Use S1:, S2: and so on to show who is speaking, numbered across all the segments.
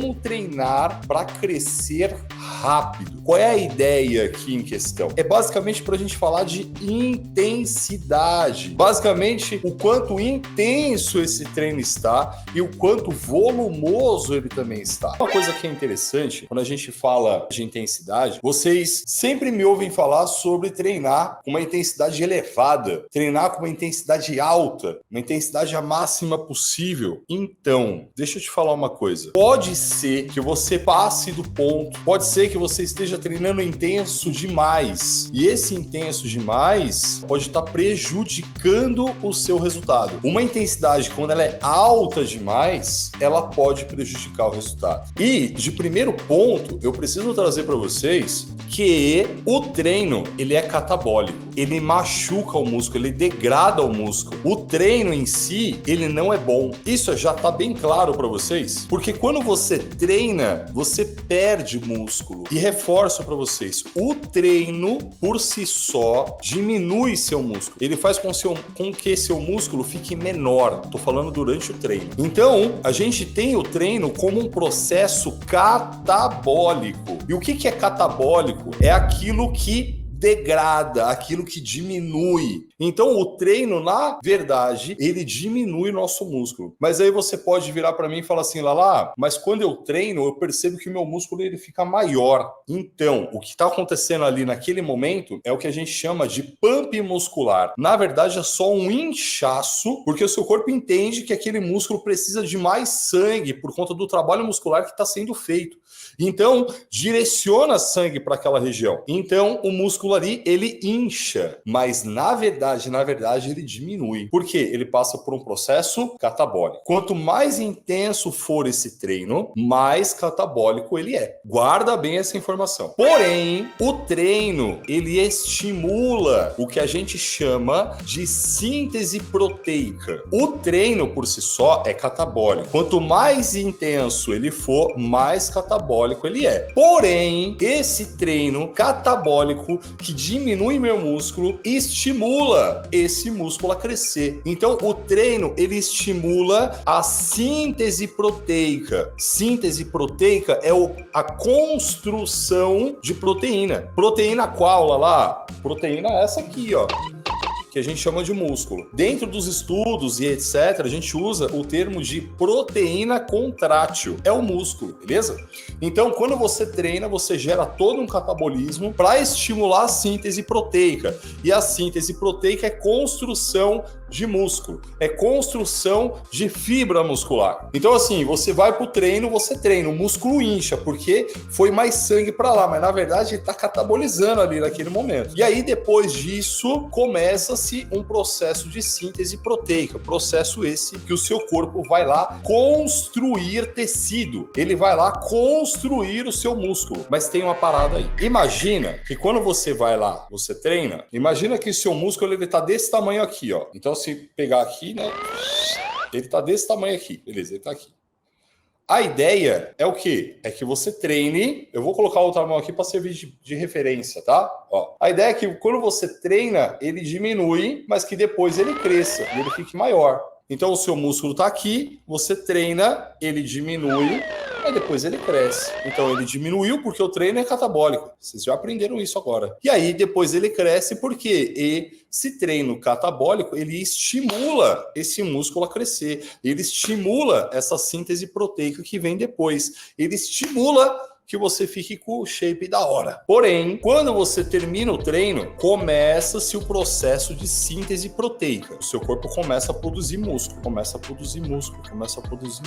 S1: como treinar para crescer rápido. Qual é a ideia aqui em questão? É basicamente para a gente falar de intensidade. Basicamente, o quanto intenso esse treino está e o quanto volumoso ele também está. Uma coisa que é interessante, quando a gente fala de intensidade, vocês sempre me ouvem falar sobre treinar com uma intensidade elevada, treinar com uma intensidade alta, uma intensidade a máxima possível. Então, deixa eu te falar uma coisa. Pode ser que você passe do ponto, pode ser que você esteja treinando intenso demais. E esse intenso demais pode estar prejudicando o seu resultado. Uma intensidade, quando ela é alta demais, ela pode prejudicar o resultado. E, de primeiro ponto, eu preciso trazer para vocês que o treino, ele é catabólico. Ele machuca o músculo, ele degrada o músculo. O treino em si, ele não é bom. Isso já tá bem claro para vocês? Porque quando você treina, você perde músculo. E reforço para vocês, o treino, por si só, diminui seu músculo. Ele faz com que seu músculo fique menor. Tô falando durante o treino. Então, a gente tem o treino como um processo catabólico. E o que é catabólico? É aquilo que degrada, aquilo que diminui. Então, o treino, na verdade, ele diminui o nosso músculo. Mas aí você pode virar para mim e falar assim, Lala, mas quando eu treino, eu percebo que o meu músculo ele fica maior. Então, o que está acontecendo ali naquele momento é o que a gente chama de pump muscular. Na verdade, é só um inchaço, porque o seu corpo entende que aquele músculo precisa de mais sangue por conta do trabalho muscular que está sendo feito. Então, direciona sangue para aquela região. Então, o músculo ali, ele incha, mas na verdade, ele diminui. Por quê? Ele passa por um processo catabólico. Quanto mais intenso for esse treino, mais catabólico ele é. Guarda bem essa informação. Porém, o treino, ele estimula o que a gente chama de síntese proteica. O treino, por si só, é catabólico. Quanto mais intenso ele for, mais catabólico ele é. Porém, esse treino catabólico que diminui meu músculo estimula esse músculo a crescer. Então, o treino ele estimula a síntese proteica. Síntese proteica é a construção de proteína. Proteína qual, Lala? Proteína essa aqui, ó, que a gente chama de músculo. Dentro dos estudos e etc, a gente usa o termo de proteína contrátil. É o músculo, beleza? Então, quando você treina, você gera todo um catabolismo para estimular a síntese proteica. E a síntese proteica é construção de músculo, é construção de fibra muscular. Então, assim, você vai pro treino, você treina, o músculo incha, porque foi mais sangue para lá, mas na verdade ele tá catabolizando ali naquele momento. E aí, depois disso, começa-se um processo de síntese proteica, processo esse que o seu corpo vai lá construir tecido, ele vai lá construir o seu músculo. Mas tem uma parada aí. Imagina que quando você vai lá, você treina, imagina que o seu músculo ele tá desse tamanho aqui, ó. Então, se pegar aqui, né? Ele tá desse tamanho aqui, beleza, ele tá aqui. A ideia é o quê? É que você treine, eu vou colocar o tamanho aqui para servir de referência, tá? Ó, a ideia é que quando você treina, ele diminui, mas que depois ele cresça e ele fique maior. Então o seu músculo tá aqui, você treina, ele diminui, aí depois ele cresce. Então ele diminuiu porque o treino é catabólico. Vocês já aprenderam isso agora. E aí depois ele cresce porque esse treino catabólico, ele estimula esse músculo a crescer. Ele estimula essa síntese proteica que vem depois. Ele estimula que você fique com o shape da hora. Porém, quando você termina o treino, começa-se o processo de síntese proteica. O seu corpo começa a produzir músculo, começa a produzir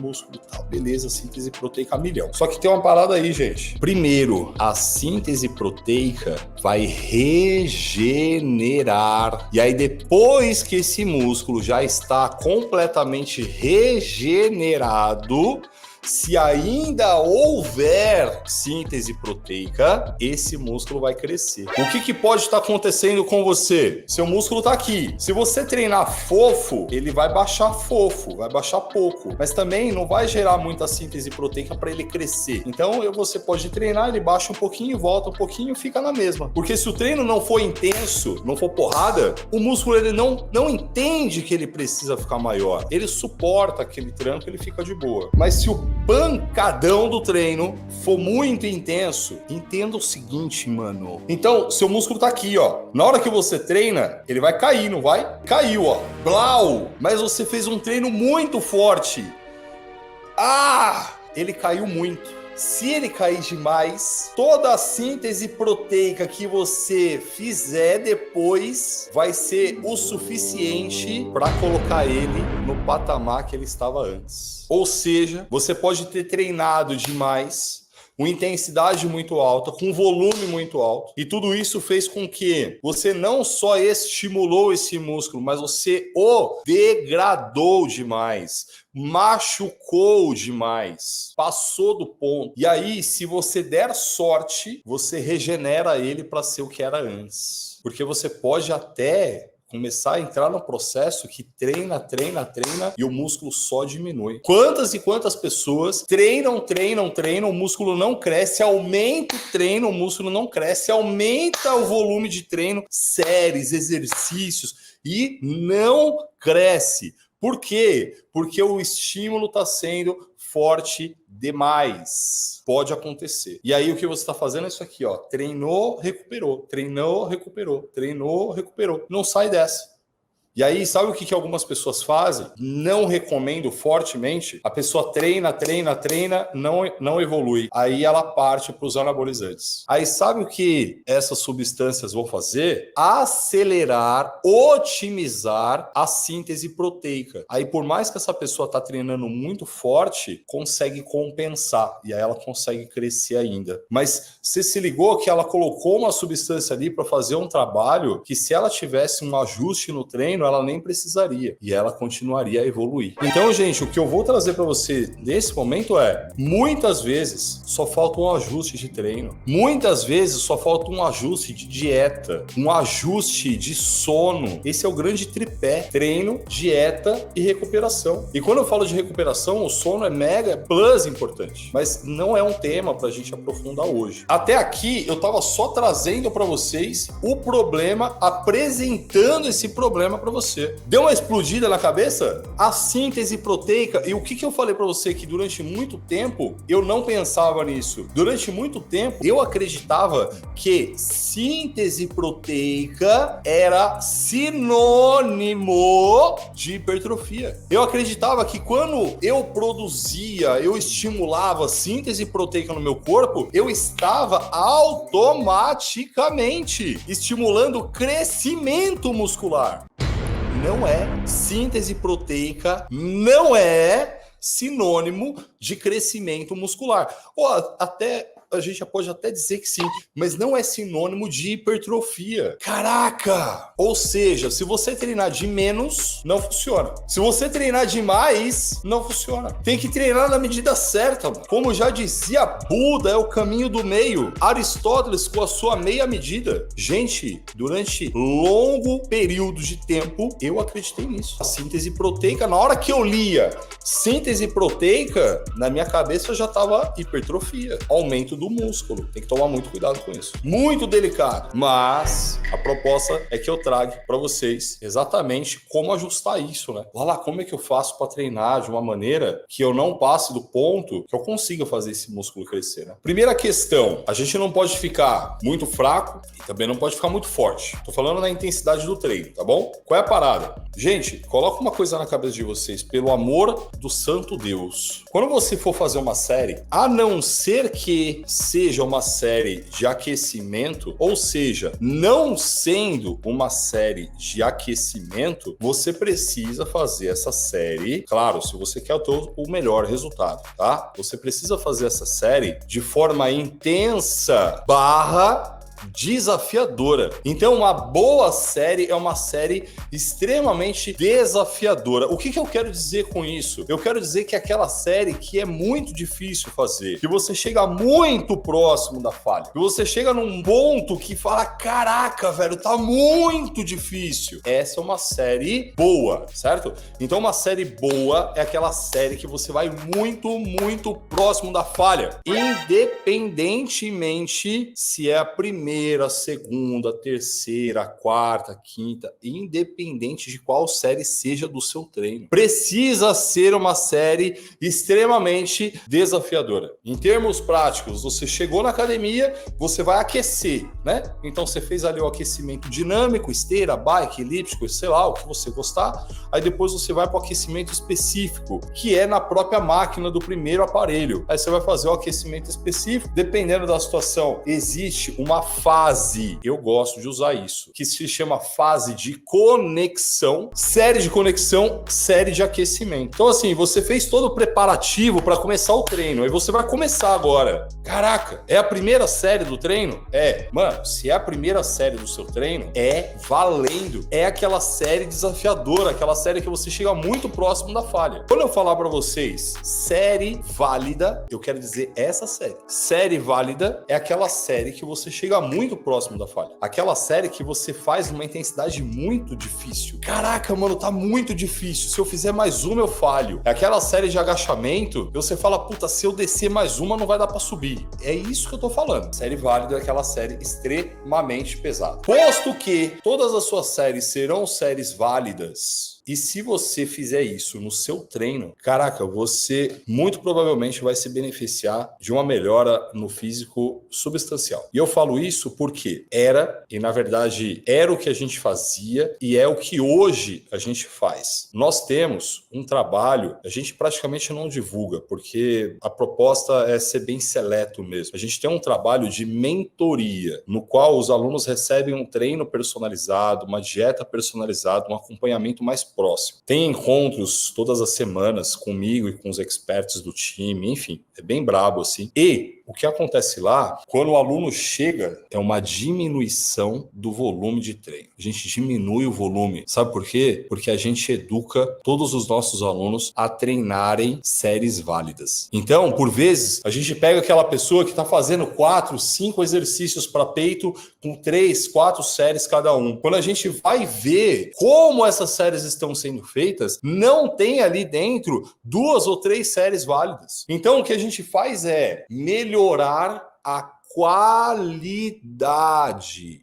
S1: músculo e tal. Beleza, síntese proteica a milhão. Só que tem uma parada aí, gente. Primeiro, a síntese proteica vai regenerar. E aí, depois que esse músculo já está completamente regenerado, se ainda houver síntese proteica, esse músculo vai crescer. O que pode estar acontecendo com você? Seu músculo está aqui. Se você treinar fofo, ele vai baixar fofo, vai baixar pouco. Mas também não vai gerar muita síntese proteica para ele crescer. Então, você pode treinar, ele baixa um pouquinho, volta um pouquinho, fica na mesma. Porque se o treino não for intenso, não for porrada, o músculo ele não entende que ele precisa ficar maior. Ele suporta aquele tranco, ele fica de boa. Mas se o pancadão do treino for muito intenso, entenda o seguinte, mano. Então, seu músculo tá aqui, ó. Na hora que você treina, ele vai cair, não vai? Caiu, ó. Blau! Mas você fez um treino muito forte. Ele caiu muito. Se ele cair demais, toda a síntese proteica que você fizer depois vai ser o suficiente para colocar ele no patamar que ele estava antes. Ou seja, você pode ter treinado demais, com intensidade muito alta, com volume muito alto, e tudo isso fez com que você não só estimulou esse músculo, mas você o degradou demais, machucou demais, passou do ponto. E aí, se você der sorte, você regenera ele para ser o que era antes. Porque você pode até começar a entrar no processo que treina e o músculo só diminui. Quantas e quantas pessoas treinam, o músculo não cresce, aumenta o treino, o músculo não cresce, aumenta o volume de treino, séries, exercícios e não cresce. Por quê? Porque o estímulo está sendo forte demais. Pode acontecer. E aí o que você está fazendo é isso aqui, ó. Treinou, recuperou. Treinou, recuperou. Treinou, recuperou. Não sai dessa. E aí, sabe o que algumas pessoas fazem? Não recomendo fortemente. A pessoa treina, não evolui. Aí ela parte para os anabolizantes. Aí sabe o que essas substâncias vão fazer? Acelerar, otimizar a síntese proteica. Aí, por mais que essa pessoa está treinando muito forte, consegue compensar. E aí ela consegue crescer ainda. Mas você se ligou que ela colocou uma substância ali para fazer um trabalho que, se ela tivesse um ajuste no treino, ela nem precisaria e ela continuaria a evoluir. Então, gente, o que eu vou trazer para você nesse momento é: muitas vezes só falta um ajuste de treino, muitas vezes só falta um ajuste de dieta, um ajuste de sono. Esse é o grande tripé: treino, dieta e recuperação. E quando eu falo de recuperação, o sono é mega plus importante, mas não é um tema para a gente aprofundar hoje. Até aqui eu estava só trazendo para vocês o problema, apresentando esse problema para você. Deu uma explodida na cabeça? A síntese proteica. E o que eu falei para você? Que durante muito tempo eu não pensava nisso. Durante muito tempo eu acreditava que síntese proteica era sinônimo de hipertrofia. Eu acreditava que quando eu produzia, eu estimulava a síntese proteica no meu corpo, eu estava automaticamente estimulando o crescimento muscular. Não é. Síntese proteica não é sinônimo de crescimento muscular. Ou até a gente pode até dizer que sim, mas não é sinônimo de hipertrofia. Caraca! Ou seja, se você treinar de menos, não funciona. Se você treinar de mais, não funciona. Tem que treinar na medida certa, mano. Como já dizia Buda, é o caminho do meio. Aristóteles com a sua meia medida. Gente, durante longo período de tempo, eu acreditei nisso. A síntese proteica, na hora que eu lia síntese proteica, na minha cabeça já estava hipertrofia, aumento do músculo. Tem que tomar muito cuidado com isso. Muito delicado. Mas a proposta é que eu trago para vocês exatamente como ajustar isso, né? Lá, como é que eu faço para treinar de uma maneira que eu não passe do ponto que eu consiga fazer esse músculo crescer, né? Primeira questão, a gente não pode ficar muito fraco e também não pode ficar muito forte. Tô falando na intensidade do treino, tá bom? Qual é a parada? Gente, coloca uma coisa na cabeça de vocês, pelo amor do santo Deus. Quando você for fazer uma série, a não ser que seja uma série de aquecimento, ou seja, não sendo uma série de aquecimento, você precisa fazer essa série, claro, se você quer o melhor resultado, tá? Você precisa fazer essa série de forma intensa / desafiadora. Então, uma boa série é uma série extremamente desafiadora. O que eu quero dizer com isso? Eu quero dizer que é aquela série que é muito difícil fazer, que você chega muito próximo da falha, que você chega num ponto que fala, caraca, velho, tá muito difícil. Essa é uma série boa, certo? Então, uma série boa é aquela série que você vai muito próximo da falha, independentemente se é a primeira primeira, segunda, terceira, quarta, quinta, independente de qual série seja do seu treino. Precisa ser uma série extremamente desafiadora. Em termos práticos, você chegou na academia, você vai aquecer, né? Então você fez ali o aquecimento dinâmico, esteira, bike, elíptico, sei lá, o que você gostar. Aí depois você vai para o aquecimento específico, que é na própria máquina do primeiro aparelho. Aí você vai fazer o aquecimento específico, dependendo da situação. Existe uma fase, eu gosto de usar isso, que se chama fase de conexão, série de conexão, série de aquecimento. Então assim, você fez todo o preparativo para começar o treino, aí você vai começar agora. Caraca, é a primeira série do treino? Mano, se é a primeira série do seu treino, é valendo. É aquela série desafiadora, aquela série que você chega muito próximo da falha. Quando eu falar para vocês série válida, eu quero dizer essa série. Série válida é aquela série que você chega muito próximo da falha. Aquela série que você faz numa intensidade muito difícil. Caraca, mano, tá muito difícil. Se eu fizer mais uma, eu falho. É aquela série de agachamento que você fala, puta, se eu descer mais uma, não vai dar pra subir. É isso que eu tô falando. Série válida é aquela série extremamente pesada. Posto que todas as suas séries serão séries válidas, e se você fizer isso no seu treino, caraca, você muito provavelmente vai se beneficiar de uma melhora no físico substancial. E eu falo isso porque na verdade, era o que a gente fazia e é o que hoje a gente faz. Nós temos um trabalho, a gente praticamente não divulga, porque a proposta é ser bem seleto mesmo. A gente tem um trabalho de mentoria, no qual os alunos recebem um treino personalizado, uma dieta personalizada, um acompanhamento mais próximo. Tem encontros todas as semanas comigo e com os experts do time, enfim, é bem brabo assim. E o que acontece lá, quando o aluno chega, é uma diminuição do volume de treino. A gente diminui o volume. Sabe por quê? Porque a gente educa todos os nossos alunos a treinarem séries válidas. Então, por vezes, a gente pega aquela pessoa que está fazendo 4, 5 exercícios para peito com 3, 4 séries cada um. Quando a gente vai ver como essas séries estão sendo feitas, não tem ali dentro 2 ou 3 séries válidas. Então, o que a gente faz é melhorar a qualidade.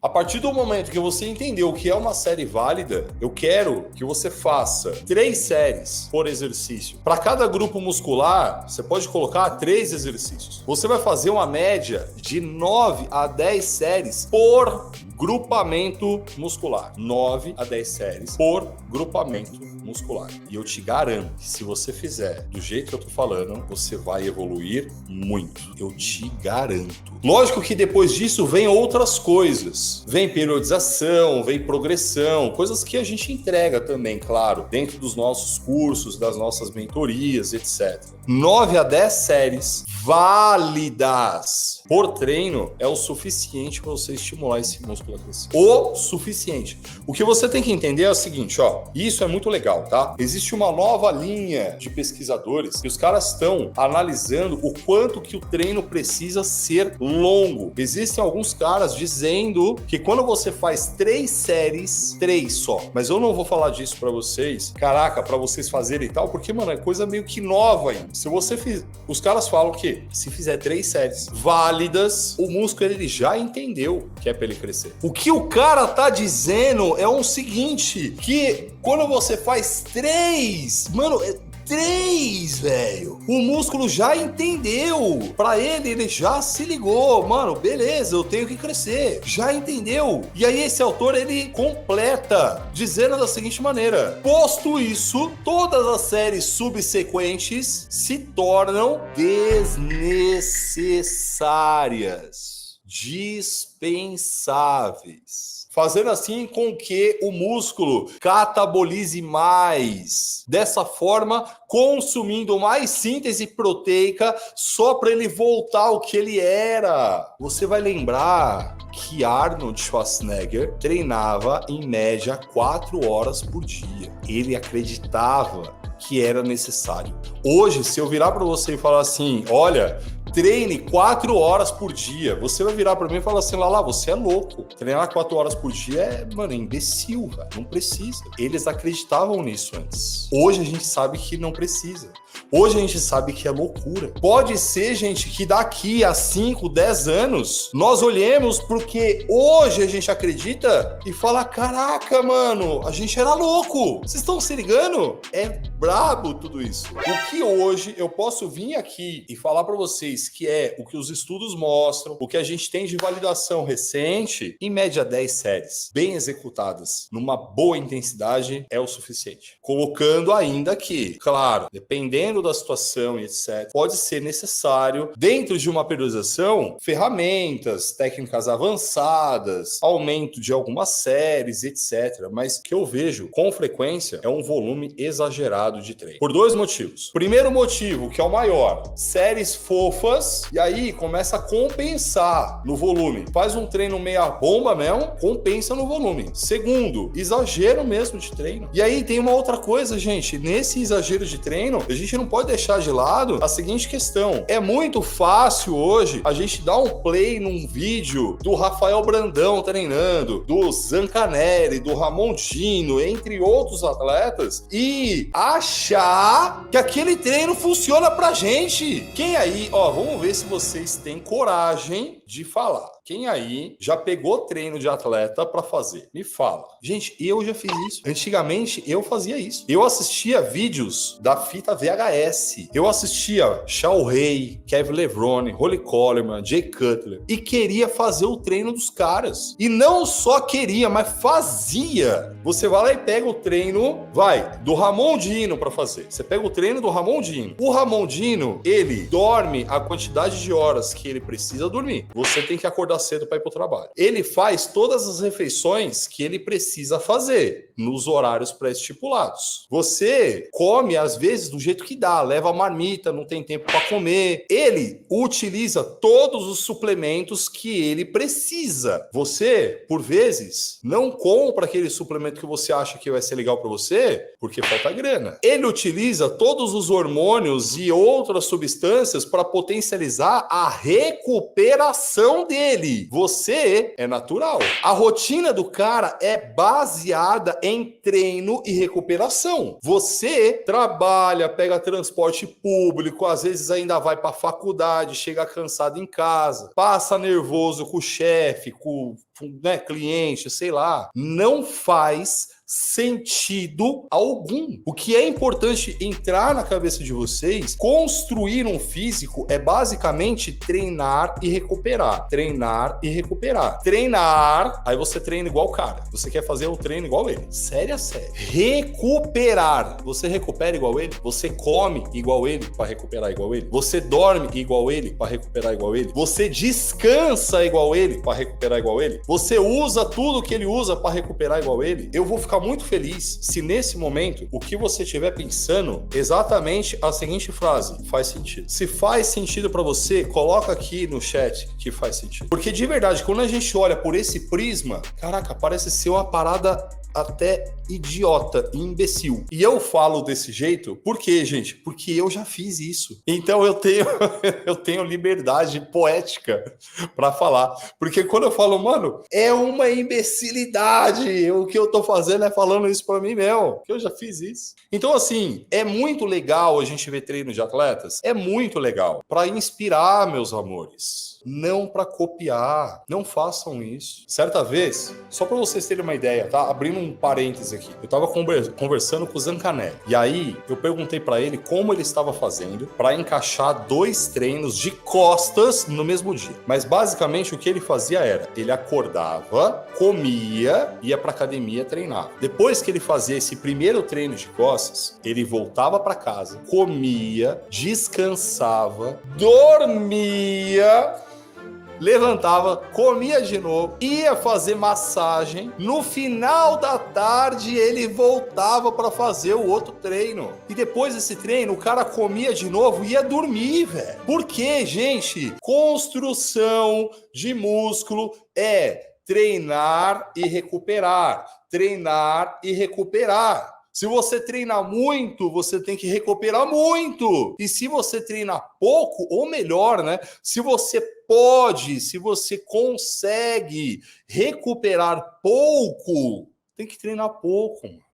S1: A partir do momento que você entendeu o que é uma série válida, eu quero que você faça 3 séries por exercício. Para cada grupo muscular, você pode colocar 3 exercícios. Você vai fazer uma média de 9 a 10 séries por grupamento muscular. 9 a 10 séries por grupamento muscular. E eu te garanto que se você fizer do jeito que eu tô falando, você vai evoluir muito. Eu te garanto. Lógico que depois disso vem outras coisas. Vem periodização, vem progressão, coisas que a gente entrega também, claro, dentro dos nossos cursos, das nossas mentorias, etc. 9 a 10 séries válidas por treino é o suficiente para você estimular esse músculo a crescer. O suficiente. O que você tem que entender é o seguinte, ó, isso é muito legal, tá? Existe uma nova linha de pesquisadores que os caras estão analisando o quanto que o treino precisa ser longo. Existem alguns caras dizendo que quando você faz 3 séries, 3 só, mas eu não vou falar disso para vocês, caraca, para vocês fazerem e tal, porque, mano, é coisa meio que nova ainda. Se você fizer, os caras falam que se fizer 3 séries válidas, o músculo ele já entendeu que é para ele crescer. O que o cara tá dizendo é o seguinte, que quando você faz 3, mano, 3, velho. O músculo já entendeu. Pra ele já se ligou. Mano, beleza, eu tenho que crescer. Já entendeu. E aí esse autor, ele completa, dizendo da seguinte maneira: posto isso, todas as séries subsequentes se tornam desnecessárias, dispensáveis, fazendo assim com que o músculo catabolize mais. Dessa forma, consumindo mais síntese proteica só para ele voltar ao que ele era. Você vai lembrar que Arnold Schwarzenegger treinava em média 4 horas por dia. Ele acreditava que era necessário. Hoje, se eu virar para você e falar assim, olha, treine 4 horas por dia. Você vai virar pra mim e falar assim, Lala, você é louco. Treinar 4 horas por dia é imbecil, velho. Não precisa. Eles acreditavam nisso antes. Hoje a gente sabe que não precisa. Hoje a gente sabe que é loucura. Pode ser, gente, que daqui a 5, 10 anos, nós olhemos porque hoje a gente acredita e fala, caraca, mano, a gente era louco. Vocês estão se ligando? É brabo tudo isso. O que hoje eu posso vir aqui e falar para vocês que é o que os estudos mostram, o que a gente tem de validação recente, em média 10 séries bem executadas, numa boa intensidade, é o suficiente. Colocando ainda que, claro, dependendo da situação e etc, pode ser necessário, dentro de uma periodização, ferramentas, técnicas avançadas, aumento de algumas séries, etc. Mas o que eu vejo com frequência é um volume exagerado de treino. Por 2 motivos. Primeiro motivo, que é o maior, séries fofas, e aí começa a compensar no volume. Faz um treino meia bomba mesmo, compensa no volume. Segundo, exagero mesmo de treino. E aí tem uma outra coisa, gente, nesse exagero de treino, a gente não pode deixar de lado a seguinte questão. É muito fácil hoje a gente dar um play num vídeo do Rafael Brandão treinando, do Zancanelli, do Ramon Dino, entre outros atletas, e achar que aquele treino funciona pra gente. Quem aí, vamos ver se vocês têm coragem de falar. Quem aí já pegou treino de atleta pra fazer? Me fala. Gente, eu já fiz isso. Antigamente, eu fazia isso. Eu assistia vídeos da fita VHS. Eu assistia Shao Rei, Kevin Levrone, Holly Coleman, Jay Cutler. E queria fazer o treino dos caras. E não só queria, mas fazia. Você vai lá e pega o treino, do Ramon Dino pra fazer. Você pega o treino do Ramon Dino. O Ramon Dino, ele dorme a quantidade de horas que ele precisa dormir. Você tem que acordar cedo para ir para o trabalho. Ele faz todas as refeições que ele precisa fazer nos horários pré-estipulados. Você come, às vezes, do jeito que dá, leva a marmita, não tem tempo para comer. Ele utiliza todos os suplementos que ele precisa. Você, por vezes, não compra aquele suplemento que você acha que vai ser legal para você, porque falta grana. Ele utiliza todos os hormônios e outras substâncias para potencializar a recuperação dele. Você é natural. A rotina do cara é baseada em treino e recuperação. Você trabalha, pega transporte público, às vezes ainda vai para a faculdade, chega cansado em casa, passa nervoso com o chefe, com cliente, sei lá. Não faz sentido algum. O que é importante entrar na cabeça de vocês, construir um físico é basicamente treinar e recuperar. Treinar e recuperar. Treinar, aí você treina igual o cara. Você quer fazer o treino igual ele. Sério a sério. Recuperar. Você recupera igual ele? Você come igual ele para recuperar igual ele? Você dorme igual ele para recuperar igual ele? Você descansa igual ele para recuperar igual ele? Você usa tudo que ele usa para recuperar igual ele? Eu vou ficar muito feliz se nesse momento o que você estiver pensando exatamente a seguinte frase: faz sentido. Se faz sentido para você, coloca aqui no chat que faz sentido. Porque de verdade, quando a gente olha por esse prisma, caraca, parece ser uma parada até idiota e imbecil. E eu falo desse jeito, por quê, gente? Porque eu já fiz isso. Então eu tenho liberdade poética para falar. Porque quando eu falo, mano, é uma imbecilidade, o que eu tô fazendo é falando isso para mim mesmo, que eu já fiz isso. Então, assim, é muito legal a gente ver treino de atletas, é muito legal, para inspirar, meus amores. Não para copiar. Não façam isso. Certa vez, só para vocês terem uma ideia, tá? Abrindo um parêntese aqui. Eu tava conversando com o Zancanelli. E aí, eu perguntei para ele como ele estava fazendo para encaixar 2 treinos de costas no mesmo dia. Mas basicamente o que ele fazia era, ele acordava, comia, ia para academia treinar. Depois que ele fazia esse primeiro treino de costas, ele voltava para casa, comia, descansava, dormia, levantava, comia de novo, ia fazer massagem. No final da tarde, ele voltava para fazer o outro treino. E depois desse treino, o cara comia de novo e ia dormir, velho. Por quê, gente? Construção de músculo é treinar e recuperar. Treinar e recuperar. Se você treina muito, você tem que recuperar muito. E se você treina pouco, ou melhor, né? Se você pode, se você consegue recuperar pouco, tem que treinar pouco.